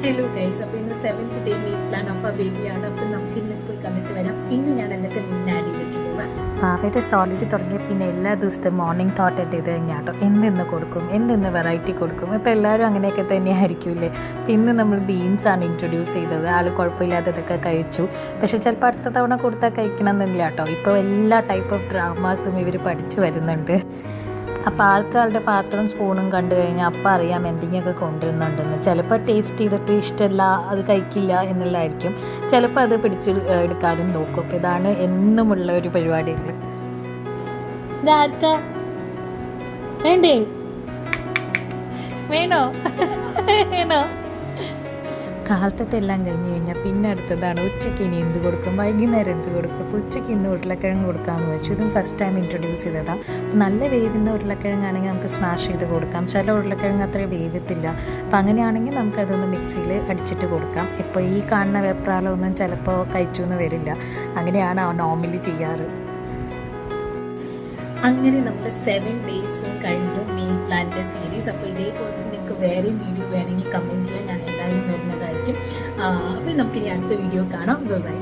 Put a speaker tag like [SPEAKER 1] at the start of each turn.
[SPEAKER 1] Hello guys, അപ്പോൾ ഇന്ന് 7th day meal plan of ആ ബേബിയാണ്. അപ്പം നമുക്ക് ഇന്ന് പോയി കണ്ടിട്ട് വരാം. ഇന്ന് ഞാൻ എന്തൊക്കെ മീൽ ആഡ് ചെയ്തിട്ടുണ്ട്.
[SPEAKER 2] പാവയുടെ സോളിഡ് തുടങ്ങിയ പിന്നെ എല്ലാ ദിവസത്തെ മോർണിംഗ് തോട്ട് എൻ്റെ ഇത് തന്നെയാട്ടോ. എന്തെന്ന് കൊടുക്കും, എന്തെന്ന് വെറൈറ്റി കൊടുക്കും. ഇപ്പോൾ എല്ലാവരും അങ്ങനെയൊക്കെ തന്നെയായിരിക്കുമല്ലേ. ഇന്ന് നമ്മൾ ബീൻസാണ് ഇൻട്രൊഡ്യൂസ് ചെയ്തത്. ആൾ കുഴപ്പമില്ലാത്തതൊക്കെ കഴിച്ചു. പക്ഷേ ചിലപ്പോൾ അടുത്ത തവണ കൊടുത്താൽ കഴിക്കണം എന്നില്ല കേട്ടോ. ഇപ്പോൾ എല്ലാ ടൈപ്പ് ഓഫ് ഡ്രാമാസും ഇവർ പഠിച്ചു വരുന്നുണ്ട്. അപ്പോൾ ആൾക്കാരുടെ പാത്രവും സ്പൂണും കണ്ടു കഴിഞ്ഞാൽ അപ്പം അറിയാം എന്തെങ്കിലുമൊക്കെ കൊണ്ടുവരുന്നുണ്ടെന്ന്. ചിലപ്പോൾ ടേസ്റ്റ് ചെയ്തിട്ട് ഇഷ്ടമല്ല, അത് കഴിക്കില്ല എന്നുള്ളതായിരിക്കും. ചിലപ്പോൾ അത് പിടിച്ച് എടുക്കാനും നോക്കും. അപ്പോൾ ഇതാണ് എന്നുമുള്ള ഒരു പരിപാടികൾ. ഇതാർക്കാ വേണ്ടേ? വേണോ? വേണോ? കാലത്തത്തെ എല്ലാം കഴിഞ്ഞ് കഴിഞ്ഞാൽ പിന്നെ അടുത്തതാണ് ഉച്ചയ്ക്ക് ഇനി എന്ത് കൊടുക്കും, വൈകുന്നേരം എന്ത് കൊടുക്കും. അപ്പോൾ ഉച്ചയ്ക്ക് ഇന്ന് ഉരുളക്കിഴങ്ങ് കൊടുക്കാമെന്ന് വെച്ചു. ഇതും ഫസ്റ്റ് ടൈം ഇൻട്രൊഡ്യൂസ് ചെയ്തതാണ്. അപ്പോൾ നല്ല വേവുന്ന ഉരുളക്കിഴങ്ങാണെങ്കിൽ നമുക്ക് സ്മാഷ് ചെയ്ത് കൊടുക്കാം. ചില ഉരുളക്കിഴങ്ങ് അത്ര വേവത്തില്ല. അപ്പോൾ അങ്ങനെയാണെങ്കിൽ നമുക്കതൊന്ന് മിക്സിയിൽ അടിച്ചിട്ട് കൊടുക്കാം. ഇപ്പോൾ ഈ കാണുന്ന വെപ്രാളമൊന്നും ചിലപ്പോൾ കഴിച്ചു എന്ന് വരില്ല. അങ്ങനെയാണ് നോർമലി ചെയ്യാറ്.
[SPEAKER 1] അങ്ങനെ നമ്മുടെ 7 ഡേയ്സും കഴിഞ്ഞു മീൽ പ്ലാനിൻ്റെ സീരീസ്. അപ്പോൾ ഇതേപോലെ നിങ്ങൾക്ക് വേറെയും വീഡിയോ വേണമെങ്കിൽ കമൻറ്റ് ചെയ്യാൻ ഞാൻ എന്തായാലും വരുന്നതായിരിക്കും. അപ്പോൾ നമുക്കിനി അടുത്ത വീഡിയോ കാണാം. ബൈ.